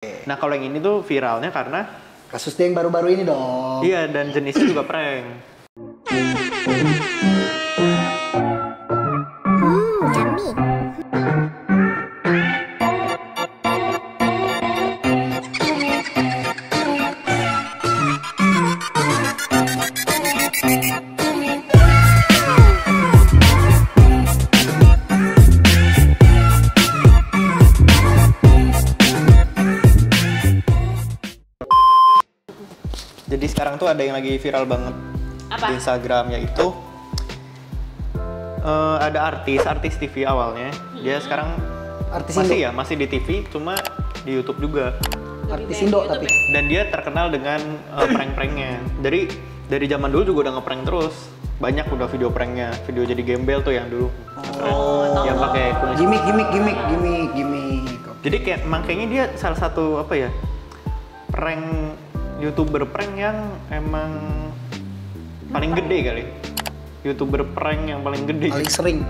Nah kalau yang ini tuh viralnya karena kasusnya yang baru-baru ini dong. iya, dan jenisnya juga prank. Yummy. Jadi sekarang tuh ada yang lagi viral banget di Instagram, yaitu ada artis TV awalnya. Dia sekarang Artis masih di TV, cuma di YouTube juga. Artis Indo tapi. Dan dia terkenal dengan prank-pranknya. Dari zaman dulu juga udah ngeprank terus. Banyak udah video pranknya, video jadi gembel tuh yang dulu. Yang pakai kumis. Gimik. Jadi kayak makanya dia salah satu apa ya? Prank YouTuber prank yang emang paling gede kali. YouTuber prank yang paling gede. Paling sering.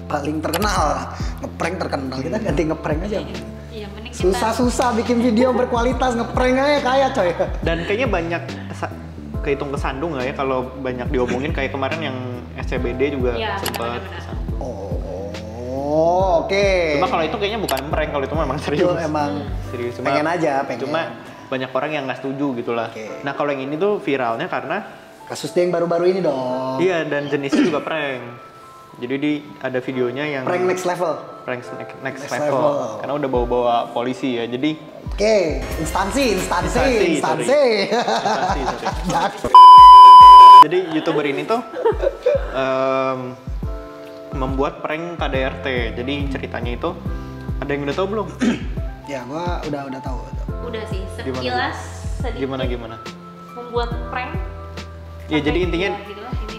Paling terkenal. Ngeprank terkenal. Kita ganti ngeprank aja. Iya, mending Susah-susah bikin video berkualitas, ngeprank aja kaya coy. Dan kayaknya banyak kehitung kesandung nggak ya kalau banyak diomongin, kayak kemarin yang SCBD juga ya, sempat. Oh, oke. Cuma kalau itu kayaknya bukan prank, kalau itu memang serius. Itu emang serius. pengen aja. Cuma banyak orang yang nggak setuju gitulah. Nah kalau yang ini tuh viralnya karena kasusnya yang baru-baru ini dong. iya, dan jenisnya juga prank. Jadi ada videonya yang Prank next level. Prank next level. Karena udah bawa polisi ya. Jadi instansi. sorry. Jadi YouTuber ini tuh membuat prank KDRT. Jadi ceritanya itu ada yang udah tahu belum? Ya, gua udah tahu. udah sih sekilas sedikit. Gimana? Membuat prank. Ya jadi intinya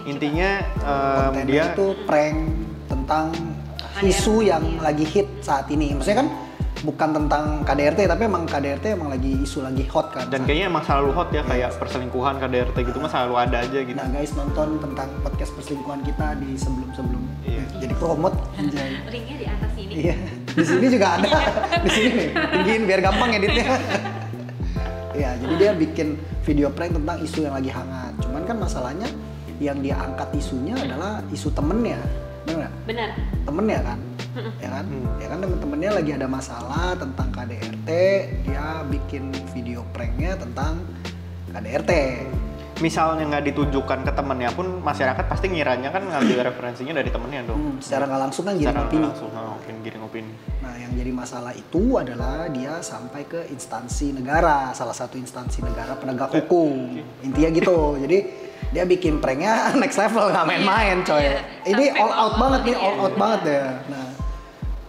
Kontennya dia itu prank tentang isu yang lagi hit saat ini. Maksudnya kan bukan tentang KDRT, tapi emang KDRT emang lagi isu lagi hot kan. dan kayaknya emang selalu hot ya, kayak perselingkuhan KDRT gitu mah selalu ada aja gitu. Nah guys, nonton tentang podcast perselingkuhan kita di sebelum. Iya. Jadi promote. Anjay. Linknya di atas ini. Iya. Di sini juga ada. Di sini nih. Tinggiin biar gampang editnya. Iya, jadi dia bikin video prank tentang isu yang lagi hangat. Cuman kan masalahnya yang dia angkat isunya adalah isu temennya. Bener nggak? Benar. Temennya kan? Ya kan temen-temennya lagi ada masalah tentang KDRT, dia bikin video pranknya tentang KDRT. Misalnya nggak ditujukan ke temennya pun, masyarakat pasti ngiranya kan ngambil referensinya dari temennya dong. Secara nggak langsung kan giring Secara opini. langsung giring opini. Nah, yang jadi masalah itu adalah dia sampai ke instansi negara, salah satu instansi negara penegak hukum. Intinya gitu. Jadi dia bikin pranknya next level, nggak main-main coy. Ini all out banget nih, all out banget ya. Nah,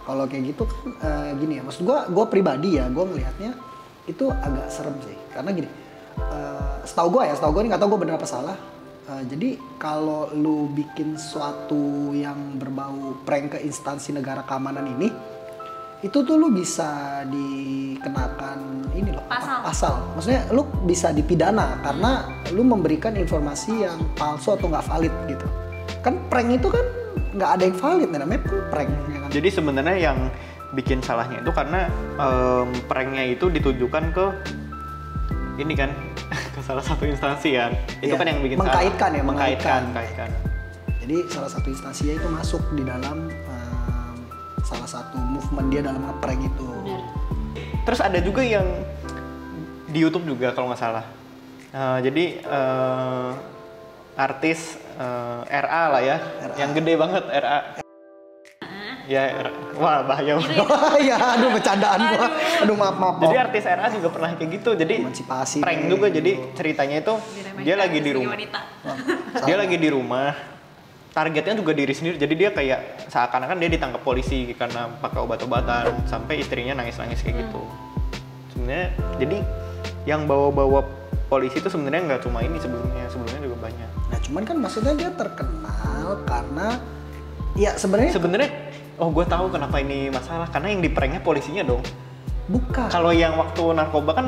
kalau kayak gitu kan gini ya, maksud gue pribadi ya, gue ngelihatnya itu agak serem sih. Karena gini, setahu gue ini nggak tahu gue bener apa salah. Jadi kalau lu bikin sesuatu yang berbau prank ke instansi negara keamanan ini, itu tuh lu bisa dikenakan ini loh, pasal. Maksudnya lu bisa dipidana karena lu memberikan informasi yang palsu atau nggak valid gitu. Kan prank itu kan nggak ada yang valid, namanya prank. Ya kan? Jadi sebenarnya yang bikin salahnya itu karena pranknya itu ditujukan ke ini kan ke salah satu instansi kan. Itu kan yang bikin mengkaitkan salah. Ya, Mengkaitkan. Jadi salah satu instansinya itu masuk di dalam salah satu movement dia dalam nge-prank itu. Terus ada juga yang di YouTube juga kalau nggak salah. Jadi artis RA lah ya, yang gede banget RA. Ya, wah bahaya. Ya, aduh bercandaan gua. Aduh maaf. Jadi artis RA juga pernah kayak gitu. Jadi emansipasi prank juga. Jadi ceritanya itu dia lagi di rumah. Dia lagi di rumah. Targetnya juga diri sendiri. Jadi dia kayak seakan-akan dia ditangkap polisi karena pakai obat-obatan, sampai istrinya nangis-nangis kayak gitu. Sebenarnya jadi yang bawa-bawa polisi itu sebenarnya nggak cuma ini, sebelumnya juga banyak. Nah, cuman kan maksudnya dia terkenal karena ya sebenarnya gue tahu kenapa ini masalah, karena yang di pranknya polisinya dong. Bukan. Kalau yang waktu narkoba kan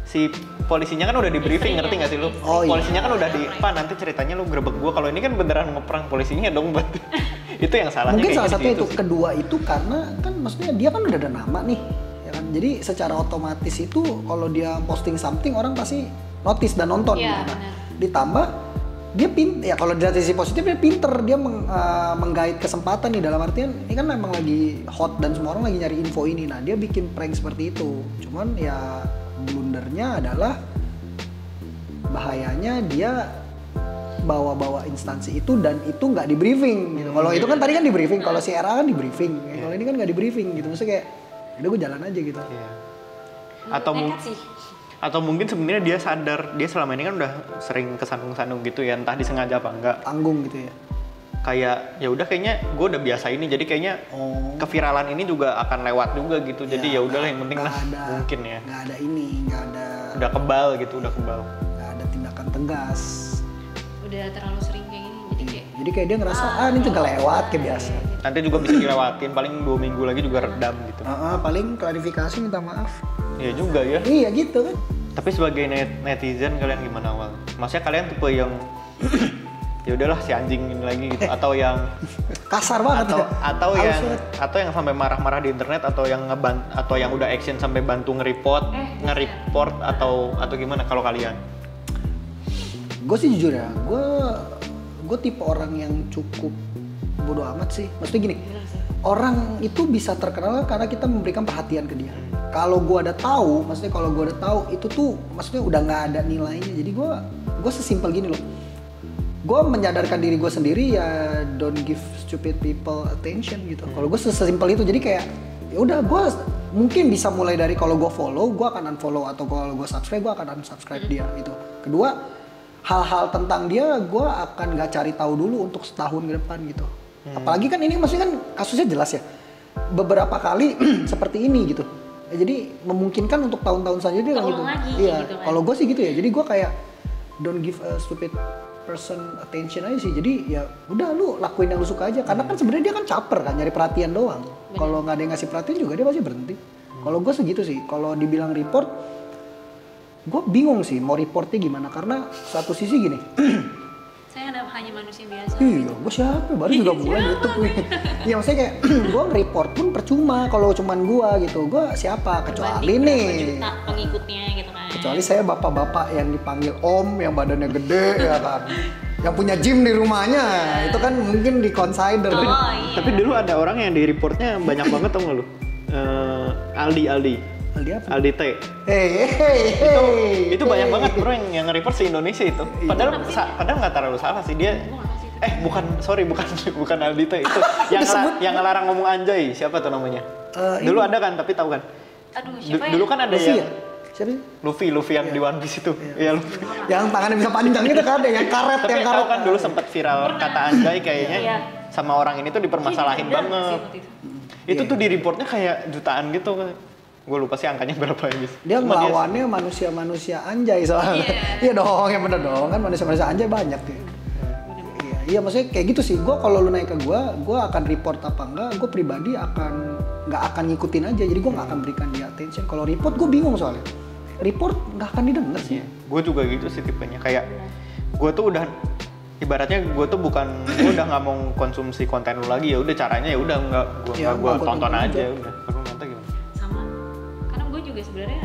si polisinya kan udah di briefing, ngerti nggak sih lu? Polisinya kan udah di, Pak nanti ceritanya lu grebek gua. Kalau ini kan beneran ngeprank polisinya dong, berarti itu yang salahnya. Mungkin salah satu gitu itu. Kedua itu karena kan maksudnya dia kan udah ada nama nih, ya kan. jadi secara otomatis itu kalau dia posting something orang pasti notice dan nonton Iya, gitu. Nah, benar. ditambah dia ya kalau dari sisi positif dia pinter, dia menggait kesempatan nih, dalam artian ini kan memang lagi hot dan semua orang lagi nyari info ini. Nah, dia bikin prank seperti itu. Cuman ya blundernya adalah bahayanya dia bawa-bawa instansi itu dan itu nggak di briefing gitu. Kalau itu kan tadi kan di briefing, kalau si era kan di briefing. Kalau ini kan nggak di briefing gitu. Maksudnya kayak udah gue jalan aja gitu. Iya. Nekat sih. Atau mungkin sebenarnya dia sadar dia selama ini kan udah sering kesandung-sandung gitu ya, entah disengaja apa enggak. Tanggung gitu ya. Kayak ya udah kayaknya gue udah biasa ini, jadi kayaknya keviralan ini juga akan lewat juga gitu. Jadi ya udahlah yang penting lah mungkin ya. Nggak ada ini, nggak ada. Udah kebal gitu, udah kebal. Nggak ada tindakan tegas. Udah terlalu sering kayak gini, jadi kayak Dia ngerasa ini juga lewat kayak biasa. Nanti juga bisa dilewatin, paling 2 minggu lagi juga redam gitu. Paling klarifikasi minta maaf. Iya juga ya. Iya gitu kan. Tapi sebagai netizen kalian gimana awal? Maksudnya kalian tipe yang ya udahlah si anjing ini lagi gitu, atau yang Kasar banget ya. atau yang sampai marah-marah di internet, atau yang atau yang udah action sampai bantu nge-report atau gimana kalau kalian? Gue sih jujur ya, gue tipe orang yang cukup bodo amat sih. Maksudnya gini, orang itu bisa terkenal karena kita memberikan perhatian ke dia. Kalau gue udah tahu, maksudnya kalau gue udah tahu itu tuh, maksudnya udah nggak ada nilainya. Jadi gue sesimpel gini loh. Gue menyadarkan diri gue sendiri ya, don't give stupid people attention gitu. Kalau gue sesimpel itu, jadi kayak ya udah gue mungkin bisa mulai dari kalau gue follow, gue akan unfollow, atau kalau gue subscribe, gue akan unsubscribe dia gitu. Kedua, hal-hal tentang dia gue akan nggak cari tahu dulu untuk setahun ke depan gitu. Apalagi kan ini maksudnya kan kasusnya jelas ya, beberapa kali seperti ini gitu. Ya, jadi memungkinkan untuk tahun-tahun selanjutnya gitu. Lagi, Iya, gitu kan. kalau gue sih gitu ya. Jadi gue kayak don't give a stupid person attention aja sih. Jadi ya udah lu lakuin yang lu suka aja. Karena kan sebenarnya dia kan caper kan, nyari perhatian doang. Kalau nggak ada yang ngasih perhatian juga dia pasti berhenti. Kalau gue segitu sih. Kalau dibilang report, gue bingung sih mau reportnya gimana. Karena satu sisi gini. saya hanya manusia biasa. Iya, gue siapa? Baru juga mulai YouTube nih. Iya, maksudnya kayak gue nge-report pun percuma kalau cuman gue gitu. Gue siapa? Kecuali Berbanding nih. berapa juta pengikutnya gitu kan. Kecuali saya bapak-bapak yang dipanggil om, yang badannya gede ya kan. Yang punya gym di rumahnya, itu kan mungkin di consider. Oh, iya. Tapi dulu ada orang yang di reportnya banyak banget, tau nggak lu? Aldi Aldi apa? Aldi T. Itu banyak banget bro yang nge-report se-Indonesia itu. Padahal nggak terlalu salah sih dia. Bukan Aldi T itu yang ngelarang ngomong anjay. Siapa tuh namanya? Dulu ada kan, tapi tahu kan? Aduh, siapa ya? Dulu kan ada Luffy yang ya? Siapa sih? Luffy yang di One Piece itu. Iya, Luffy. Yang tangannya bisa panjang itu kan, yang karet, Tapi yang tahu karet. kan dulu sempat viral kata anjay kayaknya Iya. sama orang ini tuh dipermasalahin Iya, banget. sih waktu itu. Itu tuh di reportnya kayak jutaan gitu kan. Gue lupa sih angkanya berapa ya, Bis. Dia Cuma melawannya manusia-manusia anjay soalnya. Iya dong, yang bener dong kan manusia-manusia anjay banyak tuh. Iya, maksudnya kayak gitu sih. Gue kalau lu naik ke gue akan report apa enggak, gue pribadi nggak akan ngikutin aja. Jadi gue nggak akan berikan dia attention. Kalau report gue bingung soalnya. Report nggak akan didengar sih. Gue juga gitu sih tipenya, kayak gue tuh udah ibaratnya gue tuh gue udah nggak mau konsumsi konten lu lagi, ya udah caranya ya udah nggak gue tonton aja udah. Lu nonton gimana? Sama, karena gue juga sebenarnya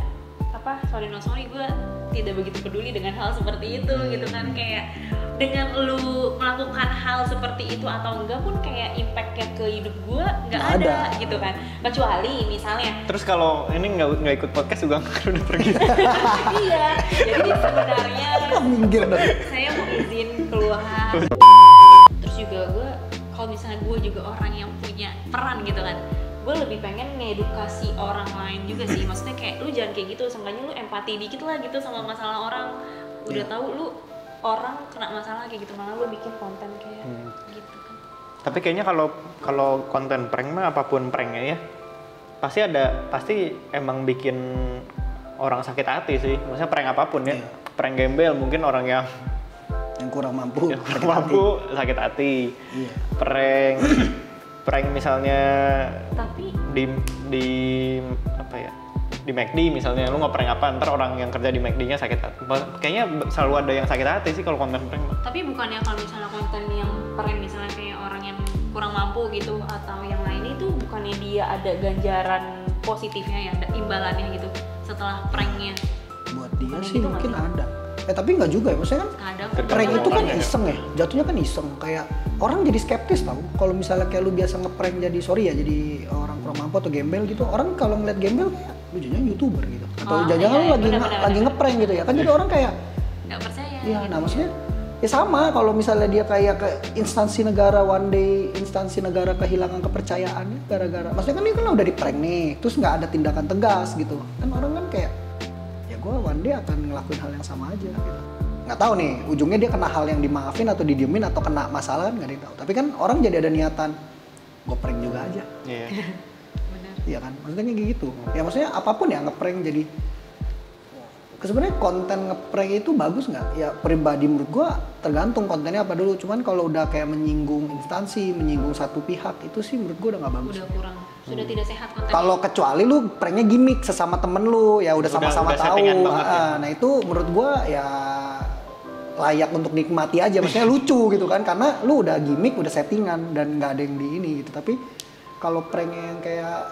sorry gue tidak begitu peduli dengan hal seperti itu gitu kan. Kayak dengan lu melakukan hal seperti itu atau enggak pun kayak impactnya ke hidup gue nggak ada gitu kan. Kecuali misalnya Terus kalau ini nggak ikut podcast juga udah pergi. iya, jadi sebenarnya Minggir dong. saya mau izin keluar. Terus juga gue kalau misalnya gue juga orang yang punya peran gitu kan, gue lebih pengen ngedukasi orang lain juga sih. Maksudnya kayak lu jangan kayak gitu, seenggaknya lu empati dikit lah gitu sama masalah orang. Udah tahu lu orang kena masalah kayak gitu, malah lu bikin konten kayak gitu kan. Tapi kayaknya kalau konten prank mah apapun pranknya ya pasti emang bikin orang sakit hati sih. Maksudnya prank apapun ya. Prank gembel mungkin orang yang kurang mampu. Sakit hati. Iya. Prank misalnya Tapi di apa ya? Di McD misalnya lu nge-prank apa, ntar orang yang kerja di McD-nya sakit hati. Kayaknya selalu ada yang sakit hati sih kalau konten prank. tapi bukannya kalau misalnya konten yang prank misalnya kayak orang yang kurang mampu gitu atau yang lain itu bukannya dia ada ganjaran positifnya ya, imbalannya gitu setelah pranknya. Buat dia Pernah sih gitu mungkin nggak ada. Tapi nggak juga ya, maksudnya kan Kadang prank itu kan orangnya ya. iseng ya, jatuhnya kan iseng. Kayak orang jadi skeptis tau. Kalau misalnya kayak lu biasa ngeprank jadi jadi orang kurang mampu atau gembel gitu, orang kalau ngeliat gembel kayak lu jangan YouTuber gitu. Atau Oh, jangan iya, lu lagi benar, benar, lagi benar. ngeprank gitu ya. Kan jadi orang kayak nggak percaya. iya, gitu. nah maksudnya ya sama kalau misalnya dia kayak ke instansi negara one day instansi negara kehilangan kepercayaannya gara-gara maksudnya kan dia kan udah di prank nih terus nggak ada tindakan tegas gitu kan orang kan kayak ya gue one day akan ngelakuin hal yang sama aja gitu nggak tahu nih ujungnya dia kena hal yang dimaafin atau didiemin atau kena masalah kan nggak ada yang tahu tapi kan orang jadi ada niatan gue prank juga aja Iya. Bener. iya kan maksudnya kayak gitu ya maksudnya apapun ya ngeprank jadi sebenarnya konten ngeprank itu bagus nggak? Ya pribadi menurut gua tergantung kontennya apa dulu. Cuman kalau udah kayak menyinggung instansi, menyinggung satu pihak itu sih menurut gua udah nggak bagus. Udah kurang, sudah tidak sehat kontennya. Kalau kecuali lu pranknya gimmick sesama temen lu, ya udah sama-sama udah tahu. settingan banget ya. Nah itu menurut gua ya layak untuk nikmati aja. Maksudnya lucu gitu kan, karena lu udah gimmick, udah settingan dan nggak ada yang di ini gitu. Tapi kalau prank yang kayak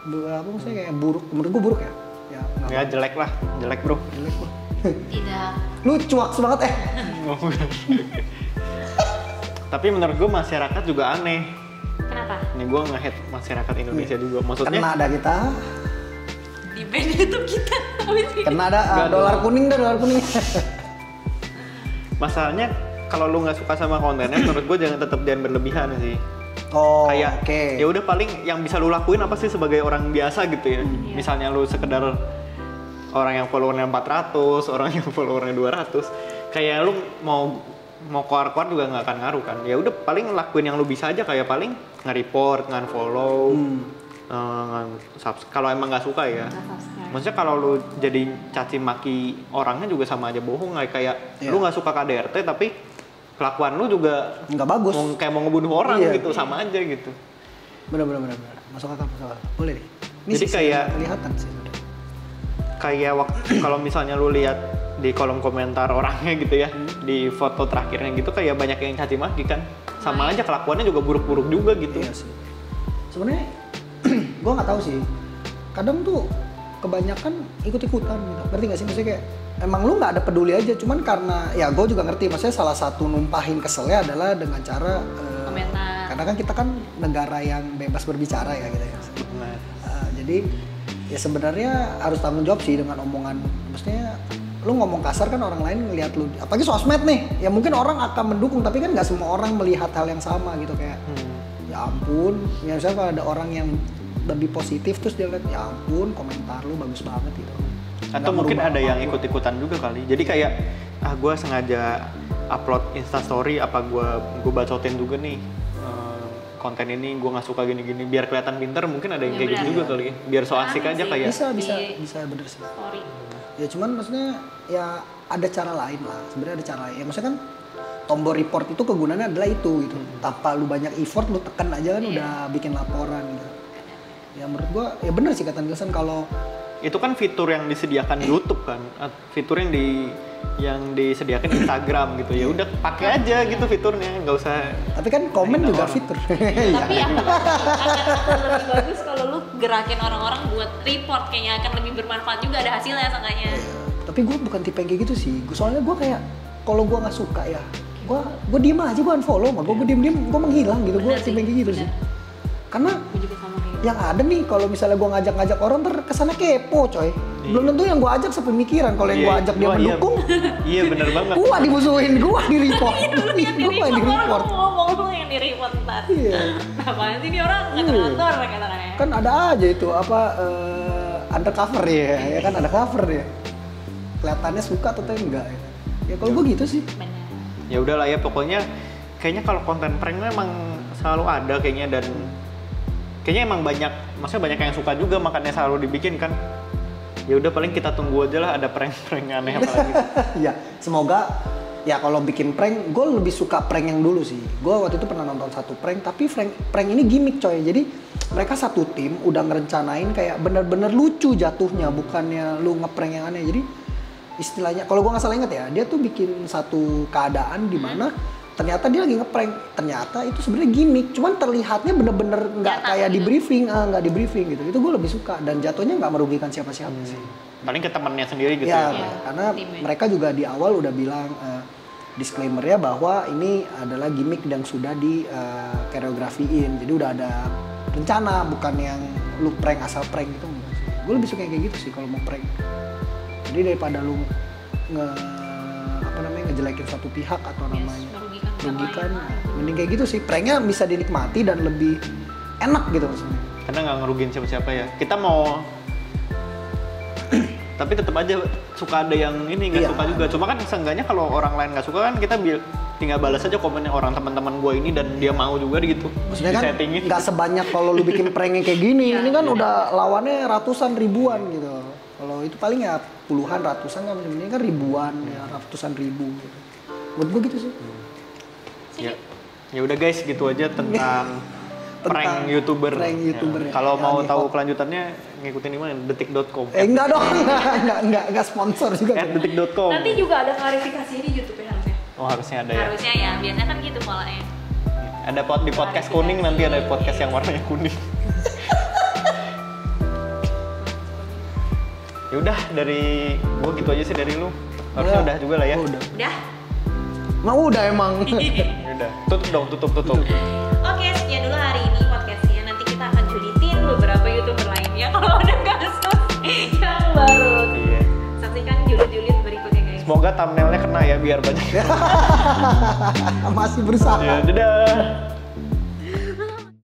apa maksudnya kayak buruk, menurut gua buruk ya. Ya nggak Ya jelek lah, jelek bro. jelek gua. Tidak. Lu cuaks banget Tapi menurut gue masyarakat juga aneh. Kenapa? Ini gue nge-hate masyarakat Indonesia juga. Maksudnya Kena ada kita, Di band YouTube kita. Habis ini. kena ada Nggak dolar dong. kuning dah dolar kuning. masalahnya kalau lu nggak suka sama kontennya, menurut gue jangan berlebihan sih. Oh, Kayak oke. ya udah paling yang bisa lu lakuin apa sih sebagai orang biasa gitu ya. Iya. Misalnya lu sekedar orang yang followernya 400, orang yang followernya 200, kayak lu mau keluar juga nggak akan ngaruh kan. Ya udah paling lakuin yang lu bisa aja kayak paling nge-report, nge-follow, kalau emang nggak suka ya. Subscribe. Maksudnya kalau lu jadi caci maki orangnya juga sama aja bohong kayak Iya. lu nggak suka KDRT tapi kelakuan lu juga Nggak bagus. kayak mau ngebunuh orang Iya. gitu sama aja gitu. Bener. Masuk akal. Boleh deh. Ini Jadi sisi kayak- yang kelihatan sih. Kayak waktu kalau misalnya lu lihat di kolom komentar orangnya gitu ya di foto terakhirnya gitu kayak banyak yang caci maki kan sama aja kelakuannya juga buruk-buruk juga gitu. Iya sih. Sebenarnya gue nggak tahu sih. Kadang tuh kebanyakan ikut-ikutan gitu. Ngerti nggak sih? Maksudnya kayak emang lu nggak ada peduli aja. Cuman karena ya gue juga ngerti. Maksudnya salah satu numpahin keselnya adalah dengan cara Komentar. karena kan kita kan negara yang bebas berbicara ya gitu ya. Nah, Jadi ya sebenarnya harus tanggung jawab sih dengan omongan. Maksudnya lu ngomong kasar kan orang lain ngelihat lu. Apalagi sosmed nih. Ya mungkin orang akan mendukung tapi kan nggak semua orang melihat hal yang sama gitu kayak. Ya ampun, ya misalnya kalau ada orang yang lebih positif terus dia lihat ya ampun komentar lu bagus banget gitu. atau Nggak mungkin merubah ada yang apapun. ikut-ikutan juga kali. Jadi kayak gue sengaja upload Instastory apa gue bacotin juga nih konten ini gue nggak suka gini-gini biar kelihatan pinter mungkin ada yang Ya, kayak gitu benar. juga kali ya. Biar so asik Aneh aja sih. kayak Bisa bener sih. Sorry. Ya cuman maksudnya ya ada cara lain lah. Sebenarnya ada cara lain. Ya maksudnya kan tombol report itu kegunaannya adalah itu gitu. Tanpa lu banyak effort lu tekan aja kan Iya. udah bikin laporan gitu. Ya menurut gua ya bener sih kata Nilsan kalau itu kan fitur yang disediakan YouTube kan, fitur yang disediakan Instagram gitu ya udah pakai aja gitu fiturnya nggak usah. tapi kan komen Enak juga orang. fitur. Tapi akan lebih bagus kalau lu gerakin orang-orang buat report, kayaknya akan lebih bermanfaat juga, ada hasilnya seenggaknya. Tapi gue bukan tipe yang kayak gitu sih. Soalnya gue kayak kalau gue nggak suka ya, gue diem aja, gue unfollow, gue diem, gue menghilang gitu. Gue Bener tipe yang kayak gitu bener. sih. Karena Gue juga sama kayak gitu. yang ada nih kalau misalnya gue ngajak-ngajak orang terkesannya kepo coy. Belum tentu yang gue ajak sepemikiran. Kalau yang gue ajak dia mendukung, Iya bener banget. gue dimusuhin, gue di report. Lu yang di Gue yang di report, report. orang ngomong lu yang di report ntar. Iya. Apaan sih ini orang nggak teratur katanya. Kan ada aja itu apa undercover ya kan undercover ya. Kelihatannya suka atau enggak ya. Ya kalau gue gitu sih. Benar. Ya udahlah ya pokoknya kayaknya kalau konten prank memang selalu ada kayaknya dan kayaknya emang maksudnya banyak yang suka juga makanya selalu dibikin kan. Ya udah paling kita tunggu aja lah ada prank-prank aneh apa lagi. Ya, semoga ya kalau bikin prank, gue lebih suka prank yang dulu sih. Gue waktu itu pernah nonton satu prank, tapi prank ini gimmick coy. Jadi mereka satu tim udah ngerencanain kayak bener-bener lucu jatuhnya, bukannya lu ngeprank yang aneh. Jadi istilahnya, kalau gue nggak salah inget ya, dia tuh bikin satu keadaan di mana ternyata dia lagi ngeprank, ternyata itu sebenarnya gimmick, cuman terlihatnya bener-bener nggak kayak di briefing, nggak di briefing gitu. Itu gue lebih suka dan jatuhnya nggak merugikan siapa-siapa sih. Paling ke temannya sendiri gitu Ya, ya. karena mereka juga di awal udah bilang disclaimer-nya bahwa ini adalah gimmick yang sudah di koreografiin, jadi udah ada rencana, bukan yang lu prank asal prank gitu. Gue lebih suka yang kayak gitu sih kalau mau prank. Jadi daripada lu ngejelekin suatu pihak atau namanya merugikan, mending kayak gitu sih. Pranknya bisa dinikmati dan lebih enak gitu maksudnya. Karena nggak ngerugiin siapa-siapa ya. Kita mau tapi tetap aja suka ada yang ini nggak suka juga. Cuma kan seenggaknya kalau orang lain nggak suka kan kita tinggal balas aja komennya orang teman-teman gue ini dan dia mau juga gitu. Maksudnya kan nggak sebanyak kalau lu bikin prank yang kayak gini. Ini kan udah lawannya ratusan ribuan gitu. Kalau itu paling ya puluhan ratusan kan, ini kan ribuan ya, ratusan ribu gitu. Buat gue gitu sih. Ya udah guys, gitu aja tentang prank YouTuber. Ya. Kalau mau tahu kelanjutannya ngikutin di mana? Detik.com. Enggak dong, enggak sponsor juga. Detik.com. Nanti juga ada klarifikasi di YouTube ya harusnya. Oh, harusnya ada ya. Harusnya ya, biasanya kan gitu polanya. Ada di podcast kuning, nanti ada podcast yang warnanya kuning. Ya udah, dari gua gitu aja sih dari lu. Harusnya udah juga lah ya. Udah. Mau udah emang. Ya udah, tutup. Oke, sekian dulu hari ini podcastnya. Nanti kita akan julitin beberapa YouTuber lainnya kalau ada kasus yang baru. Iya. Saksikan julid-julid berikutnya guys. Semoga thumbnailnya kena ya biar banyak. Masih berusaha. Ya, dadah.